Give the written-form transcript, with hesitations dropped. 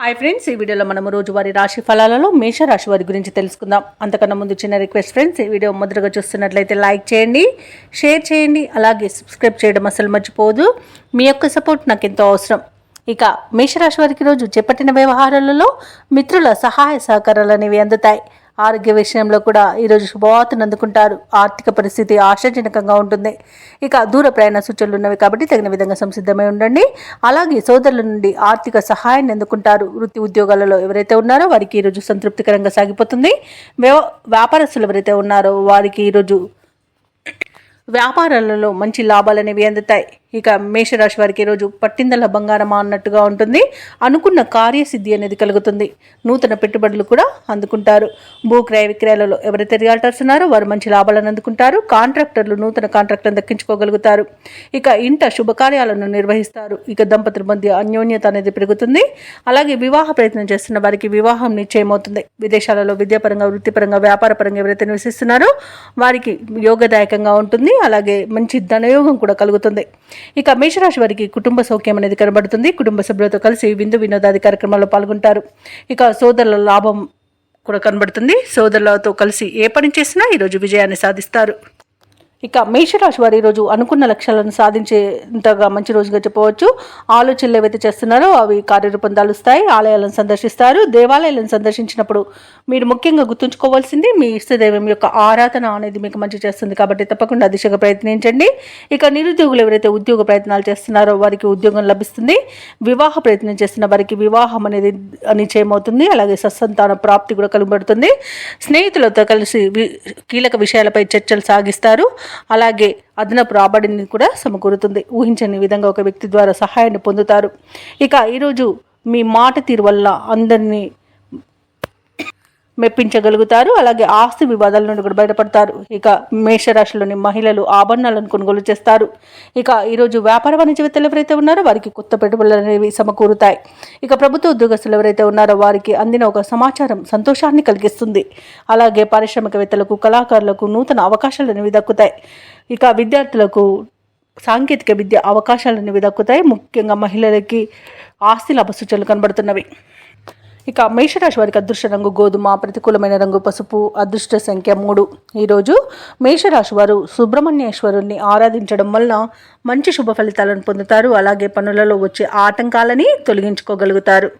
Hi friends, ఈ వీడియోలో మనము రోజువారీ రాశి ఫలాలలో మేషరాశి వారి గురించి తెలుసుకుందాం. అంతకన్నా ముందు చిన్న రిక్వెస్ట్ ఫ్రెండ్స్, ఈ వీడియో మొదటగా చూస్తున్నట్లయితే లైక్ చేయండి, షేర్ చేయండి, అలాగే సబ్స్క్రైబ్ చేయడం అసలు మర్చిపోదు. మీ యొక్క సపోర్ట్ నాకు ఎంతో అవసరం. ఇక మేషరాశి వారికి రోజు చేపట్టిన వ్యవహారాలలో మిత్రుల సహాయ సహకారాలు అనేవి అందుతాయి. ఆరోగ్య విషయంలో కూడా ఈరోజు శుభవార్తను అందుకుంటారు. ఆర్థిక పరిస్థితి ఆశాజనకంగా ఉంటుంది. ఇక దూర ప్రయాణ సూచనలు ఉన్నవి కాబట్టి తగిన విధంగా సంసిద్ధమై ఉండండి. అలాగే సోదరుల నుండి ఆర్థిక సహాయాన్ని అందుకుంటారు. వృత్తి ఉద్యోగాలలో ఎవరైతే ఉన్నారో వారికి ఈరోజు సంతృప్తికరంగా సాగిపోతుంది. వ్యాపారస్తులు ఎవరైతే ఉన్నారో వారికి ఈరోజు వ్యాపారాలలో మంచి లాభాలు అనేవి అందుతాయి. ఇక మేషరాశి వారికి ఈరోజు పట్టిందల బంగారమా అన్నట్టుగా ఉంటుంది. అనుకున్న కార్యసిద్ధి అనేది కలుగుతుంది. నూతన పెట్టుబడులు కూడా అందుకుంటారు. భూ క్రయ విక్రయాలలో ఎవరైతే రియాల్టర్స్ ఉన్నారో వారు మంచి లాభాలను అందుకుంటారు. కాంట్రాక్టర్లు నూతన కాంట్రాక్టులను దక్కించుకోగలుగుతారు. ఇక ఇంట శుభకార్యాలను నిర్వహిస్తారు. ఇక దంపతుల మధ్య అన్యోన్యత అనేది పెరుగుతుంది. అలాగే వివాహ ప్రయత్నం చేస్తున్న వారికి వివాహం నిశ్చయమవుతుంది. విదేశాలలో విద్యాపరంగా, వృత్తిపరంగా, వ్యాపారపరంగా ఎవరైతే నివసిస్తున్నారో వారికి యోగదాయకంగా ఉంటుంది. అలాగే మంచి ధనయోగం కూడా కలుగుతుంది. ఇక మేషరాశి వారికి కుటుంబ సౌఖ్యం అనేది కనబడుతుంది. కుటుంబ సభ్యులతో కలిసి విందు వినోదాది కార్యక్రమాల్లో పాల్గొంటారు. ఇక సోదరుల లాభం కూడా కనబడుతుంది. సోదరులతో కలిసి ఏ పని చేసినా ఈరోజు విజయాన్ని సాధిస్తారు. ఇక మేషరాశి వారు ఈరోజు అనుకున్న లక్ష్యాలను సాధించేంతగా మంచి రోజుగా చెప్పవచ్చు. ఆలోచనలు ఏవైతే చేస్తున్నారో అవి కార్యరూపం దాలుస్తాయి. ఆలయాలను సందర్శిస్తారు. దేవాలయాలను సందర్శించినప్పుడు మీరు ముఖ్యంగా గుర్తుంచుకోవాల్సింది మీ ఇష్టదైవం యొక్క ఆరాధన అనేది మీకు మంచి చేస్తుంది. కాబట్టి తప్పకుండా దిశగా ప్రయత్నించండి. ఇక నిరుద్యోగులు ఎవరైతే ఉద్యోగ ప్రయత్నాలు చేస్తున్నారో వారికి ఉద్యోగం లభిస్తుంది. వివాహ ప్రయత్నం చేస్తున్న వారికి వివాహం అనేది నిశ్చయమవుతుంది. అలాగే సత్సంతాన ప్రాప్తి కూడా కలుగబడుతుంది. స్నేహితులతో కలిసి కీలక విషయాలపై చర్చలు సాగిస్తారు. అలాగే అదనపు రాబడిని కూడా సమకూరుతుంది. ఊహించని విధంగా ఒక వ్యక్తి ద్వారా సహాయాన్ని పొందుతారు. ఇక ఈరోజు మీ మాట తీరు వల్ల అందరినీ మెప్పించగలుగుతారు. అలాగే ఆస్తి వివాదాల నుండి కూడా బయటపడతారు. ఇక మేషరాశిలోని మహిళలు ఆభరణాలను కొనుగోలు చేస్తారు. ఇక ఈరోజు వ్యాపార వాణిజ్యవేత్తలు ఎవరైతే ఉన్నారో వారికి కొత్త పెట్టుబడులు అనేవి సమకూరుతాయి. ఇక ప్రభుత్వ ఉద్యోగస్తులు ఎవరైతే ఉన్నారో వారికి అందిన ఒక సమాచారం సంతోషాన్ని కలిగిస్తుంది. అలాగే పారిశ్రామికవేత్తలకు, కళాకారులకు నూతన అవకాశాలు అనేవి దక్కుతాయి. ఇక విద్యార్థులకు సాంకేతిక విద్య అవకాశాలు అనేవి దక్కుతాయి. ముఖ్యంగా మహిళలకి ఆస్తి లాభ సూచనలు కనబడుతున్నవి. ఇక మేషరాశి వారికి అదృష్ట రంగు గోధుమ, ప్రతికూలమైన రంగు పసుపు, అదృష్ట సంఖ్య 3. ఈరోజు మేషరాశి వారు సుబ్రహ్మణ్యేశ్వరుణ్ణి ఆరాధించడం వలన మంచి శుభ ఫలితాలను పొందుతారు. అలాగే పనులలో వచ్చే ఆటంకాలని తొలగించుకోగలుగుతారు.